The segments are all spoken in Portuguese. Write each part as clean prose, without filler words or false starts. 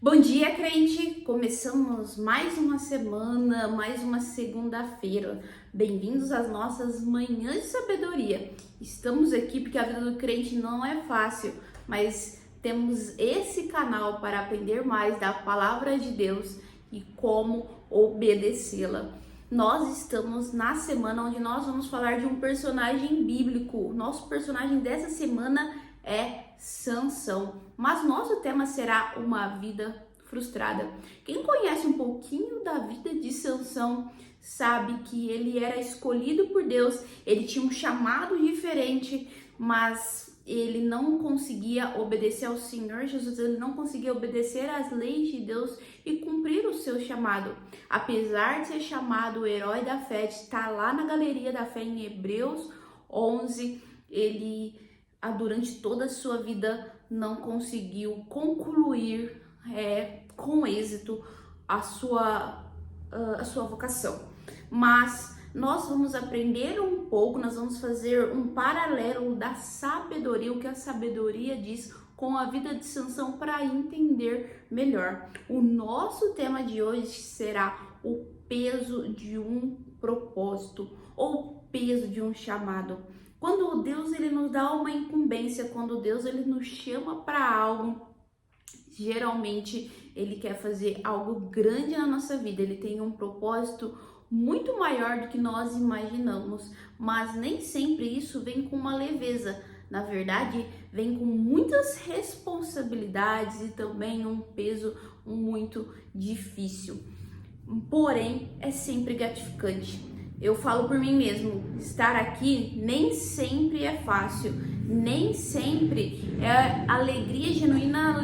Bom dia, crente! Começamos mais uma semana, mais uma segunda-feira. Bem-vindos às nossas manhãs de sabedoria. Estamos aqui porque a vida do crente não é fácil, mas temos esse canal para aprender mais da palavra de Deus e como obedecê-la. Nós estamos na semana onde nós vamos falar de um personagem bíblico. Nosso personagem dessa semana é Sansão, mas nosso tema será uma vida frustrada. Quem conhece um pouquinho da vida de Sansão sabe que ele era escolhido por Deus, ele tinha um chamado diferente, mas ele não conseguia obedecer ao Senhor Jesus, ele não conseguia obedecer às leis de Deus e cumprir o seu chamado. Apesar de ser chamado o herói da fé, de estar lá na galeria da fé em Hebreus 11, ele durante toda a sua vida não conseguiu concluir com êxito a sua vocação. Mas nós vamos aprender um pouco, nós vamos fazer um paralelo da sabedoria, o que a sabedoria diz com a vida de Sansão para entender melhor. O nosso tema de hoje será o peso de um propósito ou peso de um chamado. Quando Deus ele nos dá uma incumbência, quando Deus ele nos chama para algo, geralmente ele quer fazer algo grande na nossa vida, ele tem um propósito muito maior do que nós imaginamos, mas nem sempre isso vem com uma leveza. Na verdade, vem com muitas responsabilidades e também um peso muito difícil. Porém, é sempre gratificante. Eu falo por mim mesmo, estar aqui nem sempre é fácil, nem sempre é alegria genuína,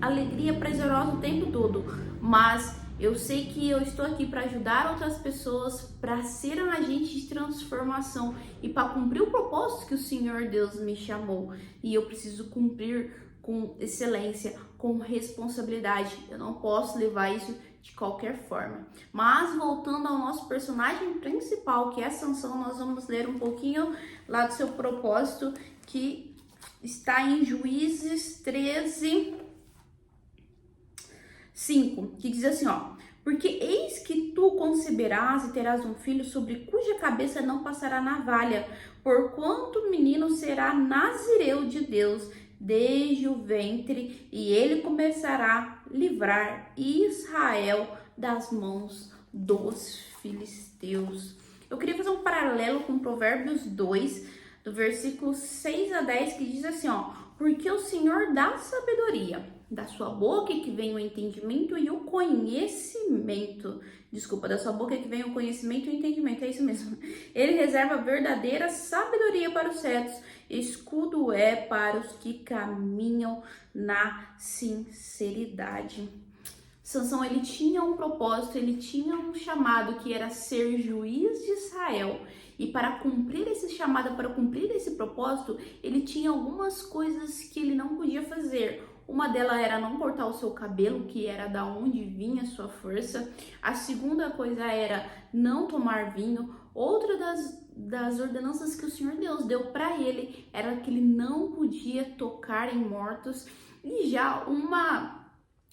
alegria prazerosa o tempo todo, mas eu sei que eu estou aqui para ajudar outras pessoas, para ser um agente de transformação e para cumprir o propósito que o Senhor Deus me chamou, e eu preciso cumprir com excelência, com responsabilidade. Eu não posso levar isso de qualquer forma. Mas voltando ao nosso personagem principal, que é Sansão, nós vamos ler um pouquinho lá do seu propósito, que está em Juízes 13, 5, que diz assim, ó: porque eis que tu conceberás e terás um filho sobre cuja cabeça não passará navalha, porquanto o menino será nazireu de Deus desde o ventre, e ele começará a livrar Israel das mãos dos filisteus. Eu queria fazer um paralelo com Provérbios 2, do versículo 6 a 10, que diz assim, ó: porque o Senhor dá sabedoria, da sua boca que vem o entendimento e o conhecimento. Desculpa, da sua boca que vem o conhecimento e o entendimento, é isso mesmo. Ele reserva verdadeira sabedoria para os retos, escudo é para os que caminham na sinceridade. Sansão, ele tinha um propósito, ele tinha um chamado que era ser juiz de Israel. E para cumprir esse chamado, para cumprir esse propósito, ele tinha algumas coisas que ele não podia fazer. Uma delas era não cortar o seu cabelo, que era da onde vinha a sua força. A segunda coisa era não tomar vinho. Outra das ordenanças que o Senhor Deus deu para ele era que ele não podia tocar em mortos. E já uma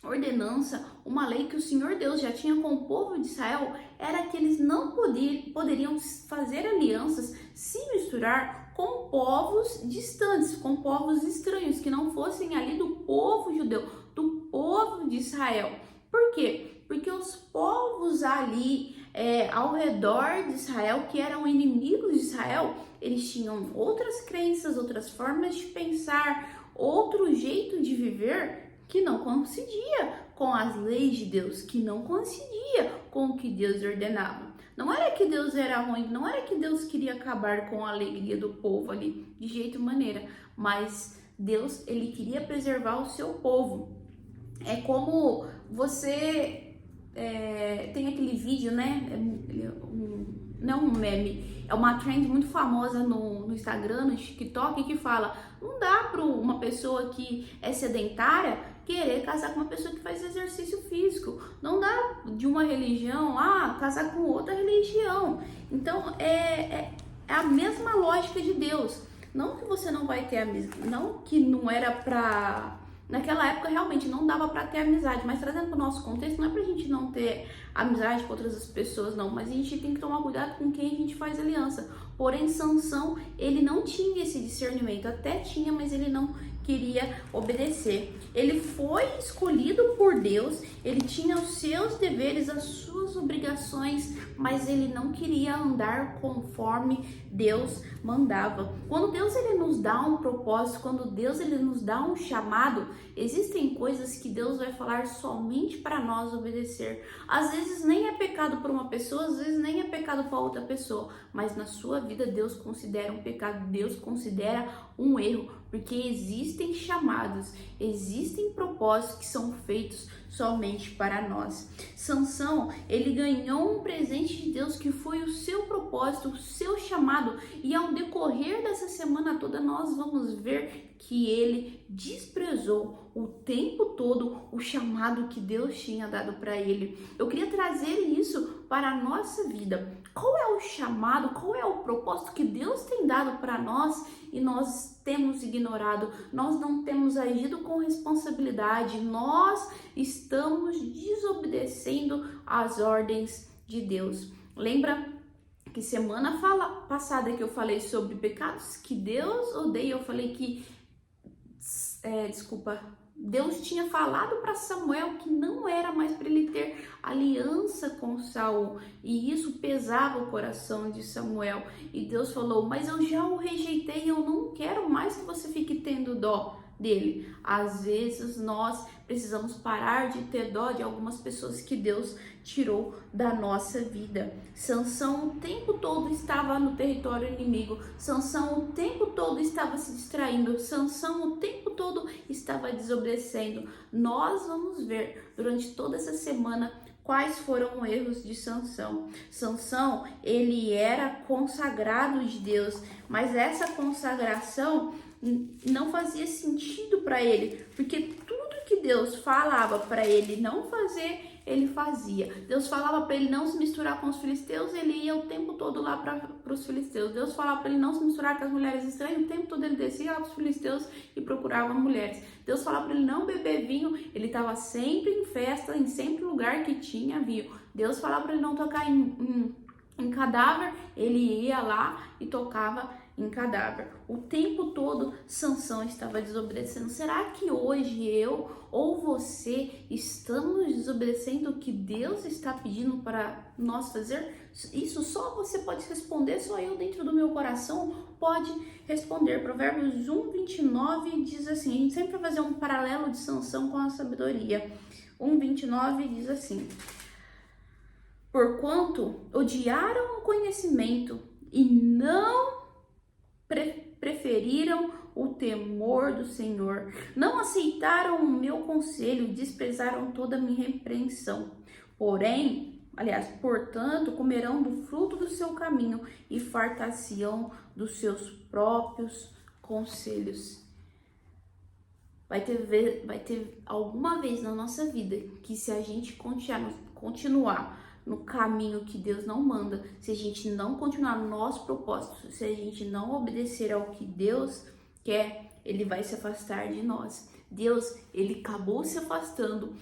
ordenança, uma lei que o Senhor Deus já tinha com o povo de Israel, era que eles não poderiam fazer alianças, se misturar com povos distantes, com povos estranhos, que não fossem ali do povo judeu, do povo de Israel. Por quê? Porque os povos ali ao redor de Israel, que eram inimigos de Israel, eles tinham outras crenças, outras formas de pensar, outro jeito de viver, que não coincidia com as leis de Deus, que não coincidia com o que Deus ordenava. Não era que Deus era ruim, não era que Deus queria acabar com a alegria do povo ali, de jeito e maneira, mas Deus, ele queria preservar o seu povo. É como você tem aquele vídeo, né? Não um meme, é uma trend muito famosa no Instagram, no TikTok, que fala: não dá para uma pessoa que é sedentária querer casar com uma pessoa que faz exercício físico. Não dá de uma religião casar com outra religião. Então é a mesma lógica de Deus. Não que você não vai ter a mesma, não que não era para naquela época realmente não dava para ter amizade, mas trazendo para o nosso contexto, não é pra gente não ter amizade com outras pessoas, não, mas a gente tem que tomar cuidado com quem a gente faz aliança. Porém, Sansão, ele não tinha esse discernimento, até tinha, mas ele não queria obedecer. Ele foi escolhido por Deus, ele tinha os seus deveres, as suas obrigações, mas ele não queria andar conforme Deus mandava. Quando Deus ele nos dá um propósito, quando Deus ele nos dá um chamado, existem coisas que Deus vai falar somente para nós obedecer. Às vezes nem é pecado para uma pessoa, às vezes nem é pecado para outra pessoa, mas na sua vida Deus considera um pecado, Deus considera um erro, porque existem chamados, existem propósitos que são feitos somente para nós. Sansão, ele ganhou um presente de Deus que foi o seu propósito, o seu chamado, e ao decorrer dessa semana toda nós vamos ver que ele desprezou o tempo todo o chamado que Deus tinha dado para ele. Eu queria trazer isso para a nossa vida. Qual é o chamado, qual é o propósito que Deus tem dado para nós e nós temos ignorado, nós não temos agido com responsabilidade, nós estamos desobedecendo às ordens de Deus. Lembra que semana passada que eu falei sobre pecados que Deus odeia, eu falei que Deus tinha falado para Samuel que não era mais para ele ter aliança com Saul, e isso pesava o coração de Samuel, e Deus falou, mas eu já o rejeitei, eu não quero mais que você fique tendo dó dele. Às vezes nós precisamos parar de ter dó de algumas pessoas que Deus tirou da nossa vida. Sansão o tempo todo estava no território inimigo, Sansão o tempo todo estava se distraindo, Sansão o tempo todo estava desobedecendo. Nós vamos ver durante toda essa semana quais foram os erros de Sansão. Sansão, ele era consagrado de Deus, mas essa consagração não fazia sentido para ele, porque tudo que Deus falava para ele não fazer, ele fazia. Deus falava para ele não se misturar com os filisteus, ele ia o tempo todo lá para os filisteus. Deus falava para ele não se misturar com as mulheres estranhas, o tempo todo ele descia lá para os filisteus e procurava mulheres. Deus falava para ele não beber vinho, ele estava sempre em festa, em sempre lugar que tinha vinho. Deus falava para ele não tocar em cadáver, ele ia lá e tocava em cadáver. O tempo todo Sansão estava desobedecendo. Será que hoje eu ou você estamos desobedecendo o que Deus está pedindo para nós fazer? Isso só você pode responder, só eu dentro do meu coração pode responder. Provérbios 1:29 diz assim, a gente sempre vai fazer um paralelo de Sansão com a sabedoria. 1:29 diz assim: porquanto odiaram o conhecimento e não preferiram o temor do Senhor, não aceitaram o meu conselho, desprezaram toda a minha repreensão. Portanto, comerão do fruto do seu caminho e fartar-se-ão dos seus próprios conselhos. Vai ter alguma vez na nossa vida que, se a gente continuar no caminho que Deus não manda, se a gente não continuar no nosso propósito, se a gente não obedecer ao que Deus quer, ele vai se afastar de nós. Deus, ele acabou se afastando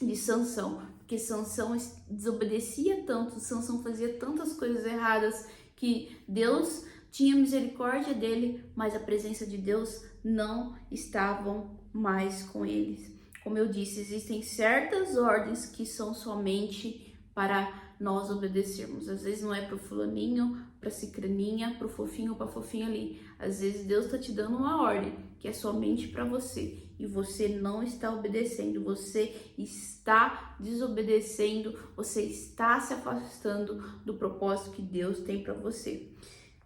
de Sansão, porque Sansão desobedecia tanto, Sansão fazia tantas coisas erradas que Deus tinha misericórdia dele, mas a presença de Deus não estava mais com eles. Como eu disse, existem certas ordens que são somente para nós obedecermos. Às vezes não é para o fulaninho, para a cicraninha, para o fofinho ou para a fofinha ali. Às vezes Deus está te dando uma ordem que é somente para você e você não está obedecendo, você está desobedecendo, você está se afastando do propósito que Deus tem para você.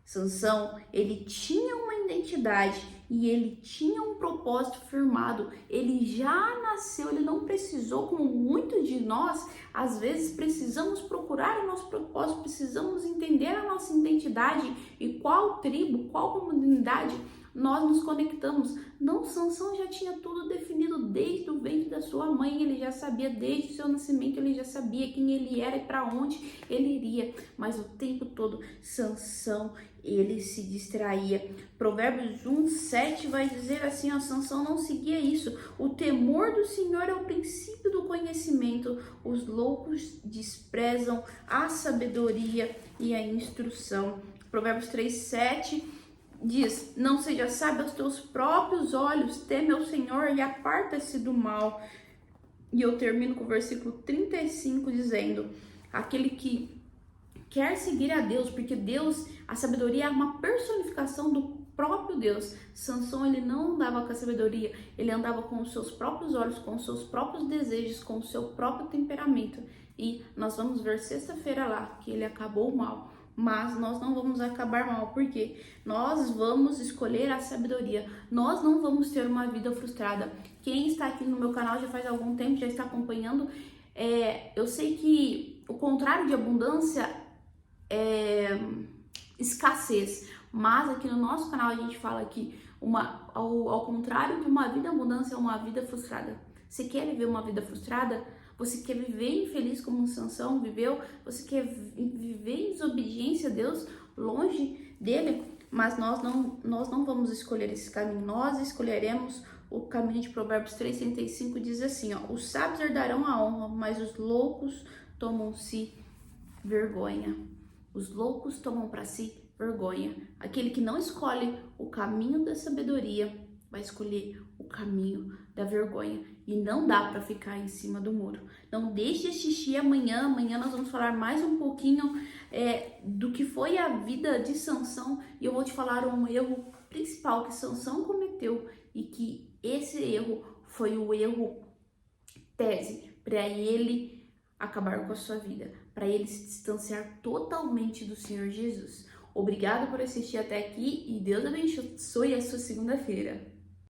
Sansão, ele tinha uma identidade e ele tinha um propósito firmado, ele já nasceu, ele não precisou, como muitos de nós, às vezes precisamos procurar o nosso propósito, precisamos entender a nossa identidade e qual tribo, qual comunidade nós nos conectamos. Não, Sansão já tinha tudo definido desde o ventre da sua mãe, ele já sabia desde o seu nascimento, ele já sabia quem ele era e para onde ele iria, mas o tempo todo Sansão, ele se distraía. Provérbios 1:7 vai dizer assim, ó, Sansão não seguia isso. O temor do Senhor é o princípio do conhecimento. Os loucos desprezam a sabedoria e a instrução. Provérbios 3:7 diz, não seja sábio aos teus próprios olhos, teme ao Senhor e aparta-se do mal. E eu termino com o versículo 35 dizendo, aquele que quer seguir a Deus, porque Deus, a sabedoria é uma personificação do próprio Deus. Sansão, ele não andava com a sabedoria, ele andava com os seus próprios olhos, com os seus próprios desejos, com o seu próprio temperamento. E nós vamos ver sexta-feira lá que ele acabou mal. Mas nós não vamos acabar mal, porque nós vamos escolher a sabedoria, nós não vamos ter uma vida frustrada. Quem está aqui no meu canal já faz algum tempo, já está acompanhando, eu sei que o contrário de abundância é escassez, mas aqui no nosso canal a gente fala que ao contrário de uma vida abundância é uma vida frustrada. Você quer viver uma vida frustrada? Você quer viver infeliz como um Sansão viveu? Você quer viver em desobediência a Deus, longe dele? Mas nós não vamos escolher esse caminho. Nós escolheremos o caminho de Provérbios 3:35, diz assim, ó, os sábios herdarão a honra, mas os loucos tomam-se vergonha. Os loucos tomam para si vergonha. Aquele que não escolhe o caminho da sabedoria vai escolher o caminho da vergonha. E não dá para ficar em cima do muro. Não deixe de assistir amanhã. Amanhã nós vamos falar mais um pouquinho do que foi a vida de Sansão. E eu vou te falar um erro principal que Sansão cometeu. E que esse erro foi o erro tese para ele acabar com a sua vida. Para ele se distanciar totalmente do Senhor Jesus. Obrigado por assistir até aqui e Deus abençoe a sua segunda-feira.